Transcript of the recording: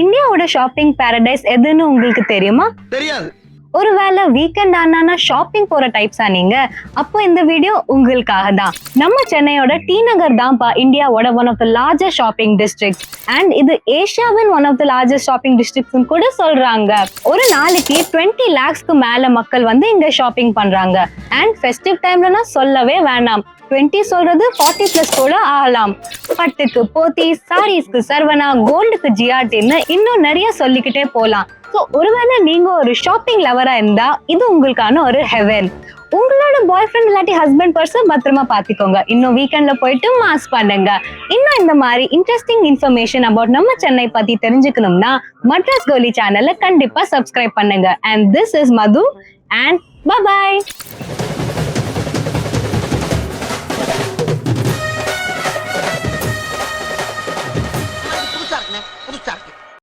இந்தியாவோட shopping Paradise எதுன்னு உங்களுக்கு தெரியுமா? தெரியாது. ஒருவேளை வீக்கெண்ட் ஆனா ஷாப்பிங் போற டைப்ஸா நீங்க? அப்போ இந்த வீடியோ உங்களுக்காக தான். நம்ம சென்னையோட டி நகர் தான்ப்பா இந்தியாவோட one of the largest shopping districts and இது ஏஷியாவின் one of the largest shopping districts கூட சொல்றாங்க. ஒரு நாளைக்கு 20 lakhsக்கு மேல மக்கள் வந்து இங்க ஷாப்பிங் பண்றாங்க. அண்ட் ஃபெஸ்டிவ் டைம்லனா சொல்லவே வேணாம். 20 சொல்றது 40+ கூட ஆகலாம். பட்டுக்கு போத்தி, சாரீஸ்க்கு சர்வனா, கோல்டுக்கு ஜிஆர்டின்னு இன்னும் நிறைய சொல்லிக்கிட்டே போலாம். ஸோ ஒருவேளை நீங்க ஒரு ஷாப்பிங் லவரா இருந்தா இது உங்களுக்கான ஒரு ஹெவன். உங்களோட பாய் ஃப்ரெண்ட் இல்லாட்டி ஹஸ்பண்ட் பர்சன் பத்திரமா பாத்துக்கோங்க. இன்னும் வீக்கெண்ட்ல போயிட்டு மாஸ் பண்ணுங்க. இன்னும் இந்த மாதிரி இன்ட்ரெஸ்டிங் இன்ஃபர்மேஷன் அபவுட் நம்ம சென்னை பத்தி தெரிஞ்சுக்கணும்னா மட்ராஸ் கோலி சேனலை கண்டிப்பா சப்ஸ்கிரைப் பண்ணுங்க. And this is Madhu and by.